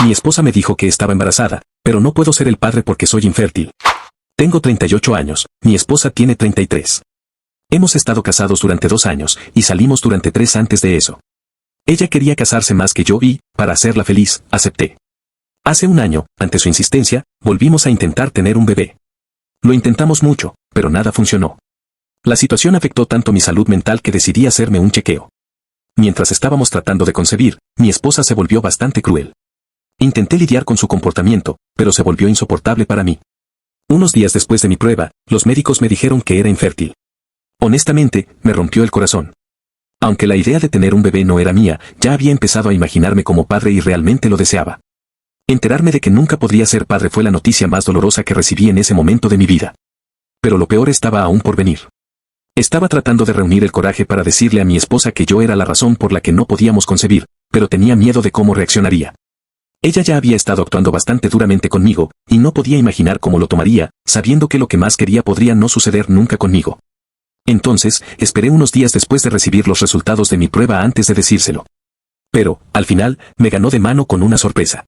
Mi esposa me dijo que estaba embarazada, pero no puedo ser el padre porque soy infértil. Tengo 38 años, mi esposa tiene 33. Hemos estado casados durante 2 años, y salimos durante 3 antes de eso. Ella quería casarse más que yo y, para hacerla feliz, acepté. Hace 1 año, ante su insistencia, volvimos a intentar tener un bebé. Lo intentamos mucho, pero nada funcionó. La situación afectó tanto mi salud mental que decidí hacerme un chequeo. Mientras estábamos tratando de concebir, mi esposa se volvió bastante cruel. Intenté lidiar con su comportamiento, pero se volvió insoportable para mí. Unos días después de mi prueba, los médicos me dijeron que era infértil. Honestamente, me rompió el corazón. Aunque la idea de tener un bebé no era mía, ya había empezado a imaginarme como padre y realmente lo deseaba. Enterarme de que nunca podría ser padre fue la noticia más dolorosa que recibí en ese momento de mi vida. Pero lo peor estaba aún por venir. Estaba tratando de reunir el coraje para decirle a mi esposa que yo era la razón por la que no podíamos concebir, pero tenía miedo de cómo reaccionaría. Ella ya había estado actuando bastante duramente conmigo, y no podía imaginar cómo lo tomaría, sabiendo que lo que más quería podría no suceder nunca conmigo. Entonces, esperé unos días después de recibir los resultados de mi prueba antes de decírselo. Pero, al final, me ganó de mano con una sorpresa.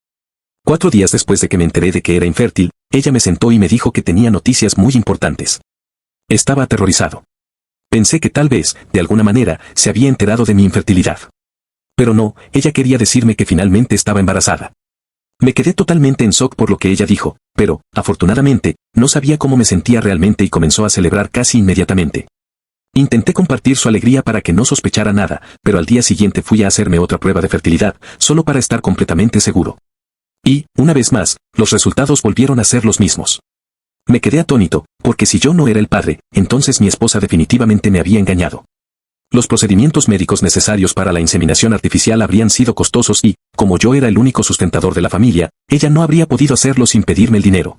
4 días después de que me enteré de que era infértil, ella me sentó y me dijo que tenía noticias muy importantes. Estaba aterrorizado. Pensé que tal vez, de alguna manera, se había enterado de mi infertilidad. Pero no, ella quería decirme que finalmente estaba embarazada. Me quedé totalmente en shock por lo que ella dijo, pero, afortunadamente, no sabía cómo me sentía realmente y comenzó a celebrar casi inmediatamente. Intenté compartir su alegría para que no sospechara nada, pero al día siguiente fui a hacerme otra prueba de fertilidad, solo para estar completamente seguro. Y, una vez más, los resultados volvieron a ser los mismos. Me quedé atónito, porque si yo no era el padre, entonces mi esposa definitivamente me había engañado. Los procedimientos médicos necesarios para la inseminación artificial habrían sido costosos y, como yo era el único sustentador de la familia, ella no habría podido hacerlo sin pedirme el dinero.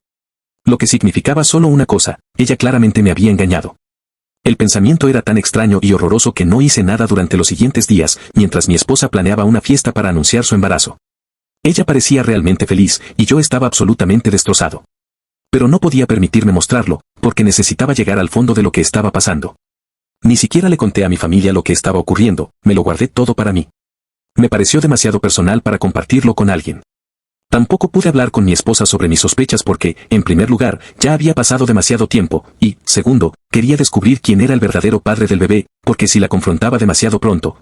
Lo que significaba solo una cosa, ella claramente me había engañado. El pensamiento era tan extraño y horroroso que no hice nada durante los siguientes días, mientras mi esposa planeaba una fiesta para anunciar su embarazo. Ella parecía realmente feliz, y yo estaba absolutamente destrozado. Pero no podía permitirme mostrarlo, porque necesitaba llegar al fondo de lo que estaba pasando. Ni siquiera le conté a mi familia lo que estaba ocurriendo, me lo guardé todo para mí. Me pareció demasiado personal para compartirlo con alguien. Tampoco pude hablar con mi esposa sobre mis sospechas porque, en primer lugar, ya había pasado demasiado tiempo, y, segundo, quería descubrir quién era el verdadero padre del bebé, porque si la confrontaba demasiado pronto,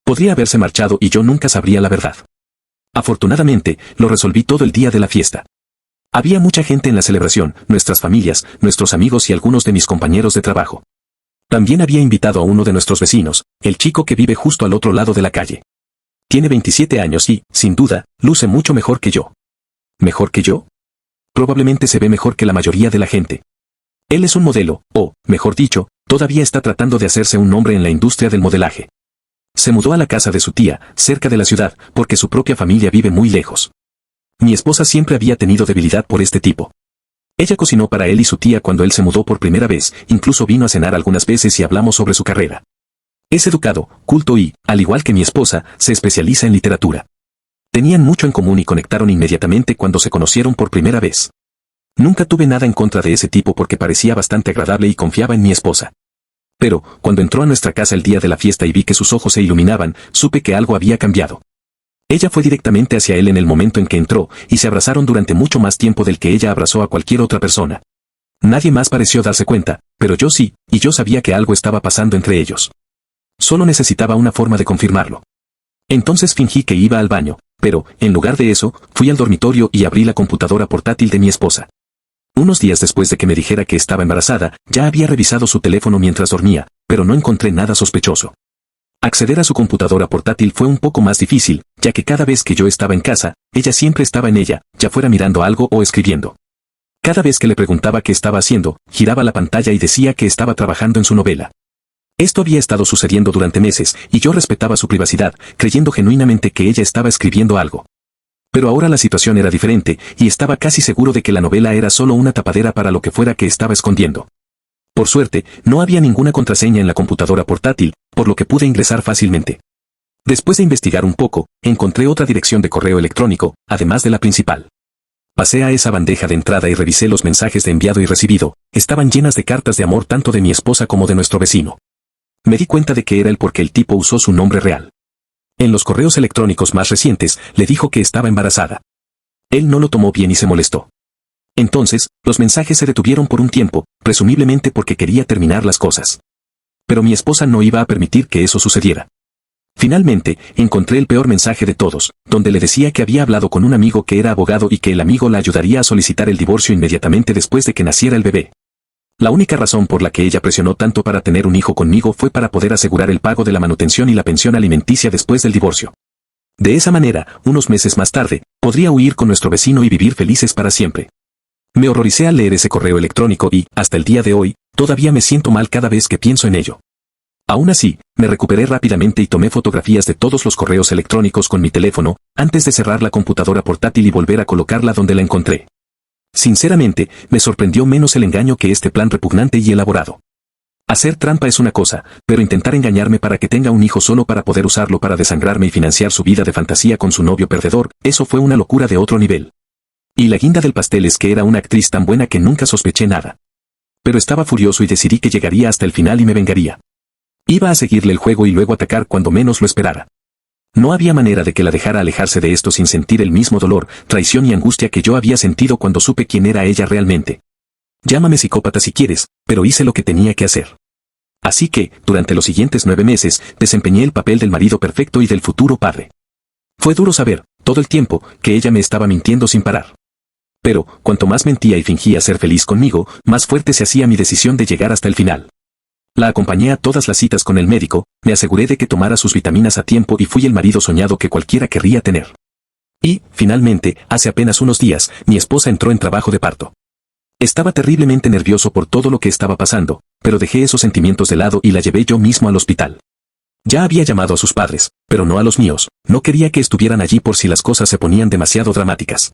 podría haberse marchado y yo nunca sabría la verdad. Afortunadamente, lo resolví todo el día de la fiesta. Había mucha gente en la celebración, nuestras familias, nuestros amigos y algunos de mis compañeros de trabajo. También había invitado a uno de nuestros vecinos, el chico que vive justo al otro lado de la calle. Tiene 27 años y, sin duda, luce mucho mejor que yo. ¿Mejor que yo? Probablemente se ve mejor que la mayoría de la gente. Él es un modelo, o, mejor dicho, todavía está tratando de hacerse un nombre en la industria del modelaje. Se mudó a la casa de su tía, cerca de la ciudad, porque su propia familia vive muy lejos. Mi esposa siempre había tenido debilidad por este tipo. Ella cocinó para él y su tía cuando él se mudó por primera vez, incluso vino a cenar algunas veces y hablamos sobre su carrera. Es educado, culto y, al igual que mi esposa, se especializa en literatura. Tenían mucho en común y conectaron inmediatamente cuando se conocieron por primera vez. Nunca tuve nada en contra de ese tipo porque parecía bastante agradable y confiaba en mi esposa. Pero, cuando entró a nuestra casa el día de la fiesta y vi que sus ojos se iluminaban, supe que algo había cambiado. Ella fue directamente hacia él en el momento en que entró, y se abrazaron durante mucho más tiempo del que ella abrazó a cualquier otra persona. Nadie más pareció darse cuenta, pero yo sí, y yo sabía que algo estaba pasando entre ellos. Solo necesitaba una forma de confirmarlo. Entonces fingí que iba al baño, pero, en lugar de eso, fui al dormitorio y abrí la computadora portátil de mi esposa. Unos días después de que me dijera que estaba embarazada, ya había revisado su teléfono mientras dormía, pero no encontré nada sospechoso. Acceder a su computadora portátil fue un poco más difícil, ya que cada vez que yo estaba en casa, ella siempre estaba en ella, ya fuera mirando algo o escribiendo. Cada vez que le preguntaba qué estaba haciendo, giraba la pantalla y decía que estaba trabajando en su novela. Esto había estado sucediendo durante meses, y yo respetaba su privacidad, creyendo genuinamente que ella estaba escribiendo algo. Pero ahora la situación era diferente, y estaba casi seguro de que la novela era solo una tapadera para lo que fuera que estaba escondiendo. Por suerte, no había ninguna contraseña en la computadora portátil, por lo que pude ingresar fácilmente. Después de investigar un poco, encontré otra dirección de correo electrónico, además de la principal. Pasé a esa bandeja de entrada y revisé los mensajes de enviado y recibido, estaban llenas de cartas de amor tanto de mi esposa como de nuestro vecino. Me di cuenta de que era él porque el tipo usó su nombre real. En los correos electrónicos más recientes, le dijo que estaba embarazada. Él no lo tomó bien y se molestó. Entonces, los mensajes se detuvieron por un tiempo, presumiblemente porque quería terminar las cosas. Pero mi esposa no iba a permitir que eso sucediera. Finalmente, encontré el peor mensaje de todos, donde le decía que había hablado con un amigo que era abogado y que el amigo la ayudaría a solicitar el divorcio inmediatamente después de que naciera el bebé. La única razón por la que ella presionó tanto para tener un hijo conmigo fue para poder asegurar el pago de la manutención y la pensión alimenticia después del divorcio. De esa manera, unos meses más tarde, podría huir con nuestro vecino y vivir felices para siempre. Me horroricé al leer ese correo electrónico y, hasta el día de hoy, todavía me siento mal cada vez que pienso en ello. Aún así, me recuperé rápidamente y tomé fotografías de todos los correos electrónicos con mi teléfono, antes de cerrar la computadora portátil y volver a colocarla donde la encontré. Sinceramente, me sorprendió menos el engaño que este plan repugnante y elaborado. Hacer trampa es una cosa, pero intentar engañarme para que tenga un hijo solo para poder usarlo para desangrarme y financiar su vida de fantasía con su novio perdedor, eso fue una locura de otro nivel. Y la guinda del pastel es que era una actriz tan buena que nunca sospeché nada. Pero estaba furioso y decidí que llegaría hasta el final y me vengaría. Iba a seguirle el juego y luego atacar cuando menos lo esperara. No había manera de que la dejara alejarse de esto sin sentir el mismo dolor, traición y angustia que yo había sentido cuando supe quién era ella realmente. Llámame psicópata si quieres, pero hice lo que tenía que hacer. Así que, durante los siguientes 9 meses, desempeñé el papel del marido perfecto y del futuro padre. Fue duro saber, todo el tiempo, que ella me estaba mintiendo sin parar. Pero, cuanto más mentía y fingía ser feliz conmigo, más fuerte se hacía mi decisión de llegar hasta el final. La acompañé a todas las citas con el médico, me aseguré de que tomara sus vitaminas a tiempo y fui el marido soñado que cualquiera querría tener. Y, finalmente, hace apenas unos días, mi esposa entró en trabajo de parto. Estaba terriblemente nervioso por todo lo que estaba pasando, pero dejé esos sentimientos de lado y la llevé yo mismo al hospital. Ya había llamado a sus padres, pero no a los míos, no quería que estuvieran allí por si las cosas se ponían demasiado dramáticas.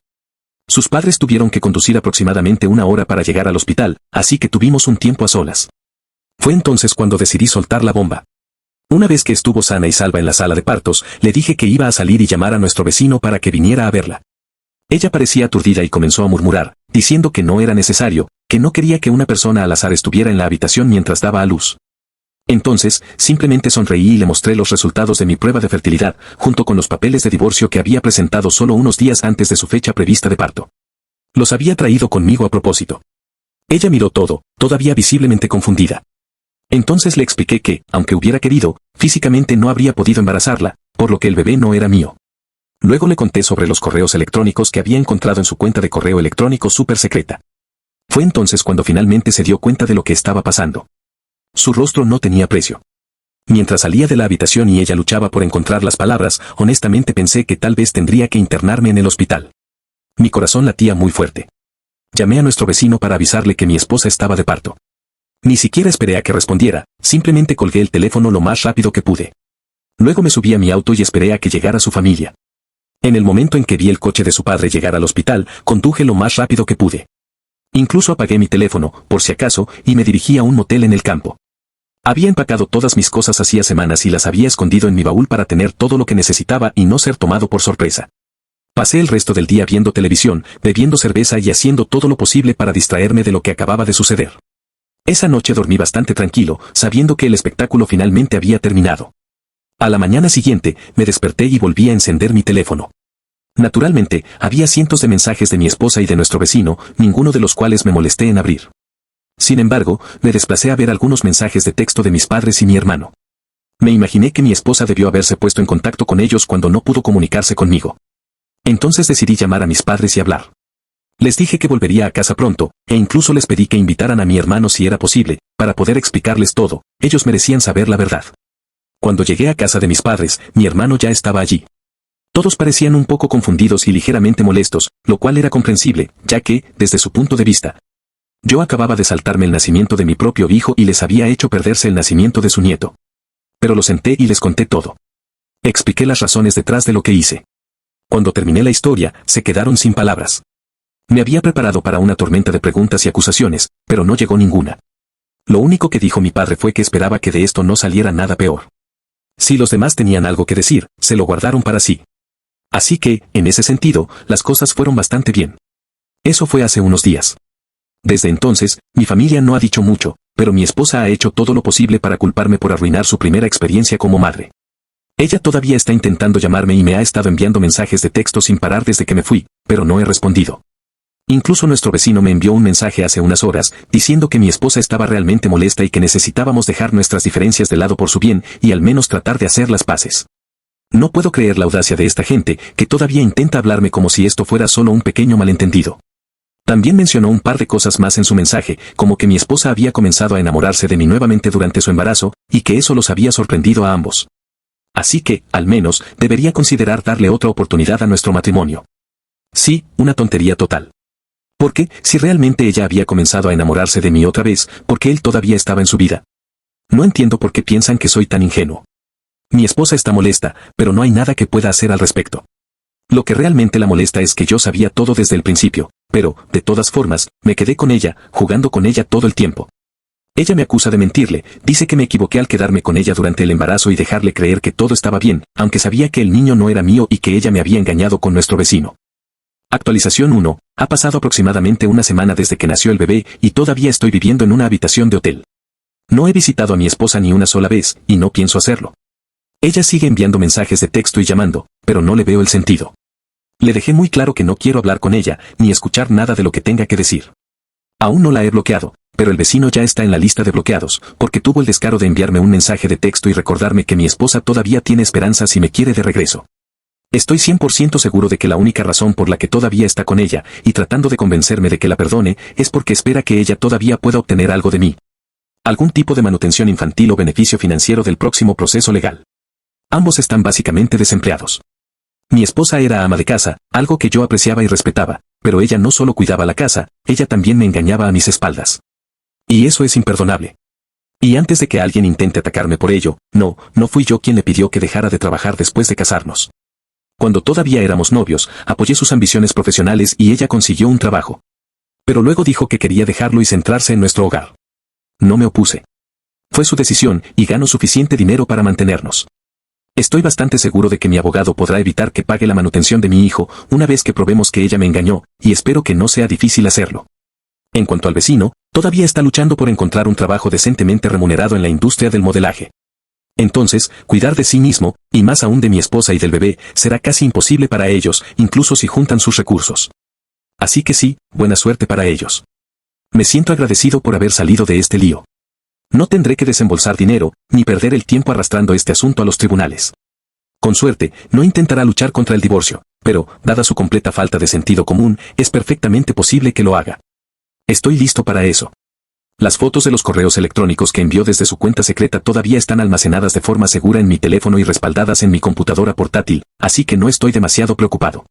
Sus padres tuvieron que conducir aproximadamente 1 hora para llegar al hospital, así que tuvimos un tiempo a solas. Fue entonces cuando decidí soltar la bomba. Una vez que estuvo sana y salva en la sala de partos, le dije que iba a salir y llamar a nuestro vecino para que viniera a verla. Ella parecía aturdida y comenzó a murmurar, diciendo que no era necesario, que no quería que una persona al azar estuviera en la habitación mientras daba a luz. Entonces, simplemente sonreí y le mostré los resultados de mi prueba de fertilidad, junto con los papeles de divorcio que había presentado solo unos días antes de su fecha prevista de parto. Los había traído conmigo a propósito. Ella miró todo, todavía visiblemente confundida. Entonces le expliqué que, aunque hubiera querido, físicamente no habría podido embarazarla, por lo que el bebé no era mío. Luego le conté sobre los correos electrónicos que había encontrado en su cuenta de correo electrónico súper secreta. Fue entonces cuando finalmente se dio cuenta de lo que estaba pasando. Su rostro no tenía precio. Mientras salía de la habitación y ella luchaba por encontrar las palabras, honestamente pensé que tal vez tendría que internarme en el hospital. Mi corazón latía muy fuerte. Llamé a nuestro vecino para avisarle que mi esposa estaba de parto. Ni siquiera esperé a que respondiera, simplemente colgué el teléfono lo más rápido que pude. Luego me subí a mi auto y esperé a que llegara su familia. En el momento en que vi el coche de su padre llegar al hospital, conduje lo más rápido que pude. Incluso apagué mi teléfono, por si acaso, y me dirigí a un motel en el campo. Había empacado todas mis cosas hacía semanas y las había escondido en mi baúl para tener todo lo que necesitaba y no ser tomado por sorpresa. Pasé el resto del día viendo televisión, bebiendo cerveza y haciendo todo lo posible para distraerme de lo que acababa de suceder. Esa noche dormí bastante tranquilo, sabiendo que el espectáculo finalmente había terminado. A la mañana siguiente, me desperté y volví a encender mi teléfono. Naturalmente, había cientos de mensajes de mi esposa y de nuestro vecino, ninguno de los cuales me molesté en abrir. Sin embargo, me desplacé a ver algunos mensajes de texto de mis padres y mi hermano. Me imaginé que mi esposa debió haberse puesto en contacto con ellos cuando no pudo comunicarse conmigo. Entonces decidí llamar a mis padres y hablar. Les dije que volvería a casa pronto, e incluso les pedí que invitaran a mi hermano si era posible, para poder explicarles todo, ellos merecían saber la verdad. Cuando llegué a casa de mis padres, mi hermano ya estaba allí. Todos parecían un poco confundidos y ligeramente molestos, lo cual era comprensible, ya que, desde su punto de vista, yo acababa de saltarme el nacimiento de mi propio hijo y les había hecho perderse el nacimiento de su nieto. Pero lo senté y les conté todo. Expliqué las razones detrás de lo que hice. Cuando terminé la historia, se quedaron sin palabras. Me había preparado para una tormenta de preguntas y acusaciones, pero no llegó ninguna. Lo único que dijo mi padre fue que esperaba que de esto no saliera nada peor. Si los demás tenían algo que decir, se lo guardaron para sí. Así que, en ese sentido, las cosas fueron bastante bien. Eso fue hace unos días. Desde entonces, mi familia no ha dicho mucho, pero mi esposa ha hecho todo lo posible para culparme por arruinar su primera experiencia como madre. Ella todavía está intentando llamarme y me ha estado enviando mensajes de texto sin parar desde que me fui, pero no he respondido. Incluso nuestro vecino me envió un mensaje hace unas horas, diciendo que mi esposa estaba realmente molesta y que necesitábamos dejar nuestras diferencias de lado por su bien, y al menos tratar de hacer las paces. No puedo creer la audacia de esta gente, que todavía intenta hablarme como si esto fuera solo un pequeño malentendido. También mencionó un par de cosas más en su mensaje, como que mi esposa había comenzado a enamorarse de mí nuevamente durante su embarazo, y que eso los había sorprendido a ambos. Así que, al menos, debería considerar darle otra oportunidad a nuestro matrimonio. Sí, una tontería total. Porque, si realmente ella había comenzado a enamorarse de mí otra vez, ¿por qué él todavía estaba en su vida? No entiendo por qué piensan que soy tan ingenuo. Mi esposa está molesta, pero no hay nada que pueda hacer al respecto. Lo que realmente la molesta es que yo sabía todo desde el principio, pero, de todas formas, me quedé con ella, jugando con ella todo el tiempo. Ella me acusa de mentirle, dice que me equivoqué al quedarme con ella durante el embarazo y dejarle creer que todo estaba bien, aunque sabía que el niño no era mío y que ella me había engañado con nuestro vecino. Actualización 1. Ha pasado aproximadamente una semana desde que nació el bebé y todavía estoy viviendo en una habitación de hotel. No he visitado a mi esposa ni una sola vez, y no pienso hacerlo. Ella sigue enviando mensajes de texto y llamando, pero no le veo el sentido. Le dejé muy claro que no quiero hablar con ella, ni escuchar nada de lo que tenga que decir. Aún no la he bloqueado, pero el vecino ya está en la lista de bloqueados, porque tuvo el descaro de enviarme un mensaje de texto y recordarme que mi esposa todavía tiene esperanzas y me quiere de regreso. Estoy 100% seguro de que la única razón por la que todavía está con ella, y tratando de convencerme de que la perdone, es porque espera que ella todavía pueda obtener algo de mí. Algún tipo de manutención infantil o beneficio financiero del próximo proceso legal. Ambos están básicamente desempleados. Mi esposa era ama de casa, algo que yo apreciaba y respetaba, pero ella no solo cuidaba la casa, ella también me engañaba a mis espaldas. Y eso es imperdonable. Y antes de que alguien intente atacarme por ello, no fui yo quien le pidió que dejara de trabajar después de casarnos. Cuando todavía éramos novios, apoyé sus ambiciones profesionales y ella consiguió un trabajo. Pero luego dijo que quería dejarlo y centrarse en nuestro hogar. No me opuse. Fue su decisión y gano suficiente dinero para mantenernos. Estoy bastante seguro de que mi abogado podrá evitar que pague la manutención de mi hijo una vez que probemos que ella me engañó, y espero que no sea difícil hacerlo. En cuanto al vecino, todavía está luchando por encontrar un trabajo decentemente remunerado en la industria del modelaje. Entonces, cuidar de sí mismo, y más aún de mi esposa y del bebé, será casi imposible para ellos, incluso si juntan sus recursos. Así que sí, buena suerte para ellos. Me siento agradecido por haber salido de este lío. No tendré que desembolsar dinero, ni perder el tiempo arrastrando este asunto a los tribunales. Con suerte, no intentará luchar contra el divorcio, pero, dada su completa falta de sentido común, es perfectamente posible que lo haga. Estoy listo para eso. Las fotos de los correos electrónicos que envió desde su cuenta secreta todavía están almacenadas de forma segura en mi teléfono y respaldadas en mi computadora portátil, así que no estoy demasiado preocupado.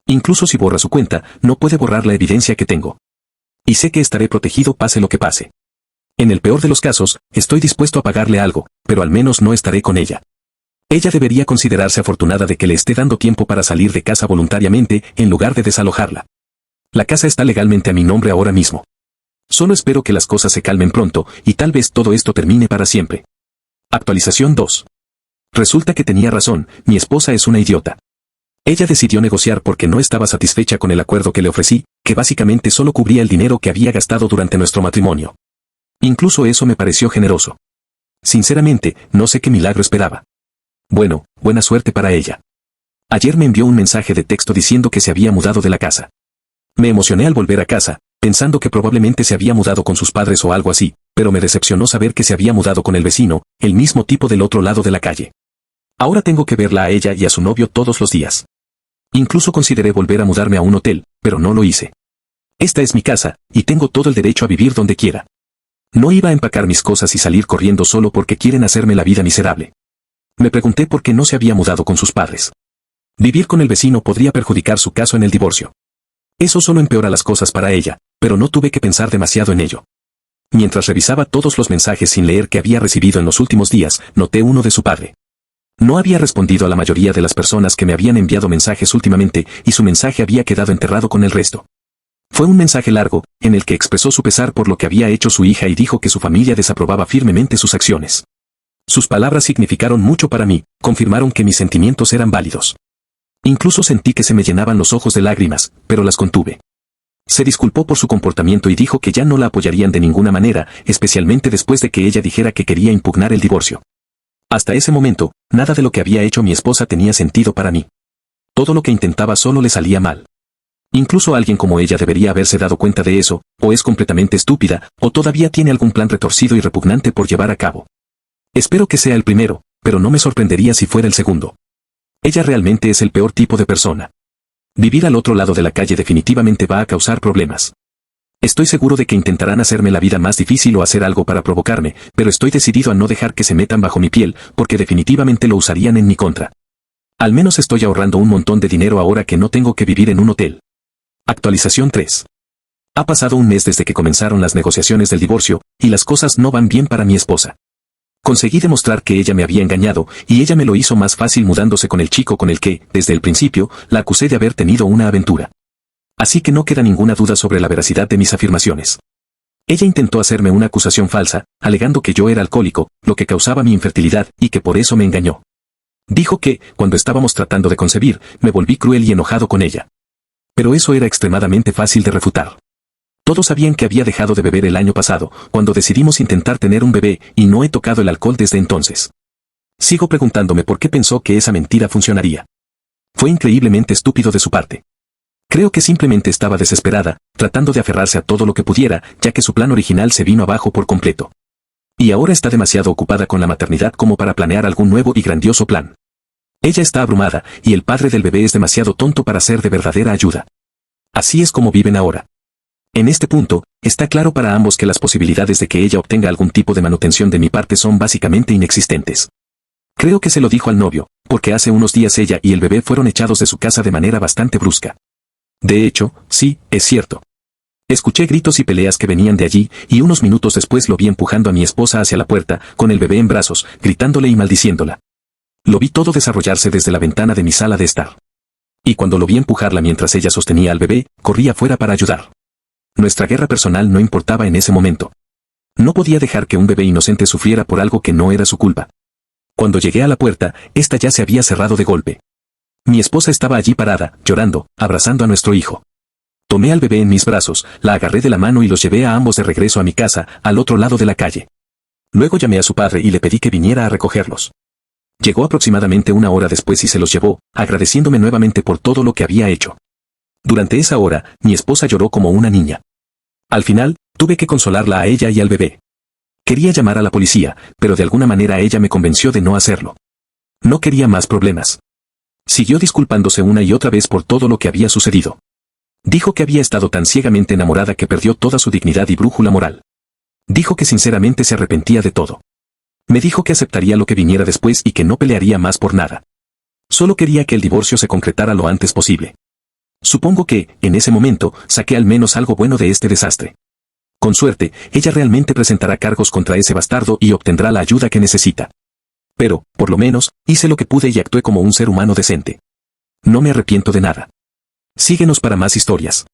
Incluso si borra su cuenta, no puede borrar la evidencia que tengo. Y sé que estaré protegido pase lo que pase. En el peor de los casos, estoy dispuesto a pagarle algo, pero al menos no estaré con ella. Ella debería considerarse afortunada de que le esté dando tiempo para salir de casa voluntariamente, en lugar de desalojarla. La casa está legalmente a mi nombre ahora mismo. Solo espero que las cosas se calmen pronto, y tal vez todo esto termine para siempre. Actualización 2. Resulta que tenía razón, mi esposa es una idiota. Ella decidió negociar porque no estaba satisfecha con el acuerdo que le ofrecí, que básicamente solo cubría el dinero que había gastado durante nuestro matrimonio. Incluso eso me pareció generoso. Sinceramente, no sé qué milagro esperaba. Bueno, buena suerte para ella. Ayer me envió un mensaje de texto diciendo que se había mudado de la casa. Me emocioné al volver a casa, pensando que probablemente se había mudado con sus padres o algo así, pero me decepcionó saber que se había mudado con el vecino, el mismo tipo del otro lado de la calle. Ahora tengo que verla a ella y a su novio todos los días. Incluso consideré volver a mudarme a un hotel, pero no lo hice. Esta es mi casa, y tengo todo el derecho a vivir donde quiera. No iba a empacar mis cosas y salir corriendo solo porque quieren hacerme la vida miserable. Me pregunté por qué no se había mudado con sus padres. Vivir con el vecino podría perjudicar su caso en el divorcio. Eso solo empeora las cosas para ella, pero no tuve que pensar demasiado en ello. Mientras revisaba todos los mensajes sin leer que había recibido en los últimos días, noté uno de su padre. No había respondido a la mayoría de las personas que me habían enviado mensajes últimamente, y su mensaje había quedado enterrado con el resto. Fue un mensaje largo, en el que expresó su pesar por lo que había hecho su hija y dijo que su familia desaprobaba firmemente sus acciones. Sus palabras significaron mucho para mí, confirmaron que mis sentimientos eran válidos. Incluso sentí que se me llenaban los ojos de lágrimas, pero las contuve. Se disculpó por su comportamiento y dijo que ya no la apoyarían de ninguna manera, especialmente después de que ella dijera que quería impugnar el divorcio. Hasta ese momento, nada de lo que había hecho mi esposa tenía sentido para mí. Todo lo que intentaba solo le salía mal. Incluso alguien como ella debería haberse dado cuenta de eso, o es completamente estúpida, o todavía tiene algún plan retorcido y repugnante por llevar a cabo. Espero que sea el primero, pero no me sorprendería si fuera el segundo. Ella realmente es el peor tipo de persona. Vivir al otro lado de la calle definitivamente va a causar problemas. Estoy seguro de que intentarán hacerme la vida más difícil o hacer algo para provocarme, pero estoy decidido a no dejar que se metan bajo mi piel, porque definitivamente lo usarían en mi contra. Al menos estoy ahorrando un montón de dinero ahora que no tengo que vivir en un hotel. Actualización 3. Ha pasado un mes desde que comenzaron las negociaciones del divorcio, y las cosas no van bien para mi esposa. Conseguí demostrar que ella me había engañado, y ella me lo hizo más fácil mudándose con el chico con el que, desde el principio, la acusé de haber tenido una aventura. Así que no queda ninguna duda sobre la veracidad de mis afirmaciones. Ella intentó hacerme una acusación falsa, alegando que yo era alcohólico, lo que causaba mi infertilidad, y que por eso me engañó. Dijo que, cuando estábamos tratando de concebir, me volví cruel y enojado con ella. Pero eso era extremadamente fácil de refutar. Todos sabían que había dejado de beber el año pasado, cuando decidimos intentar tener un bebé, y no he tocado el alcohol desde entonces. Sigo preguntándome por qué pensó que esa mentira funcionaría. Fue increíblemente estúpido de su parte. Creo que simplemente estaba desesperada, tratando de aferrarse a todo lo que pudiera, ya que su plan original se vino abajo por completo. Y ahora está demasiado ocupada con la maternidad como para planear algún nuevo y grandioso plan. Ella está abrumada, y el padre del bebé es demasiado tonto para ser de verdadera ayuda. Así es como viven ahora. En este punto, está claro para ambos que las posibilidades de que ella obtenga algún tipo de manutención de mi parte son básicamente inexistentes. Creo que se lo dijo al novio, porque hace unos días ella y el bebé fueron echados de su casa de manera bastante brusca. De hecho, sí, es cierto. Escuché gritos y peleas que venían de allí, y unos minutos después lo vi empujando a mi esposa hacia la puerta, con el bebé en brazos, gritándole y maldiciéndola. Lo vi todo desarrollarse desde la ventana de mi sala de estar. Y cuando lo vi empujarla mientras ella sostenía al bebé, corrí afuera para ayudar. Nuestra guerra personal no importaba en ese momento. No podía dejar que un bebé inocente sufriera por algo que no era su culpa. Cuando llegué a la puerta, esta ya se había cerrado de golpe. Mi esposa estaba allí parada, llorando, abrazando a nuestro hijo. Tomé al bebé en mis brazos, la agarré de la mano y los llevé a ambos de regreso a mi casa, al otro lado de la calle. Luego llamé a su padre y le pedí que viniera a recogerlos. Llegó aproximadamente una hora después y se los llevó, agradeciéndome nuevamente por todo lo que había hecho. Durante esa hora, mi esposa lloró como una niña. Al final, tuve que consolarla a ella y al bebé. Quería llamar a la policía, pero de alguna manera ella me convenció de no hacerlo. No quería más problemas. Siguió disculpándose una y otra vez por todo lo que había sucedido. Dijo que había estado tan ciegamente enamorada que perdió toda su dignidad y brújula moral. Dijo que sinceramente se arrepentía de todo. Me dijo que aceptaría lo que viniera después y que no pelearía más por nada. Solo quería que el divorcio se concretara lo antes posible. Supongo que, en ese momento, saqué al menos algo bueno de este desastre. Con suerte, ella realmente presentará cargos contra ese bastardo y obtendrá la ayuda que necesita. Pero, por lo menos, hice lo que pude y actué como un ser humano decente. No me arrepiento de nada. Síguenos para más historias.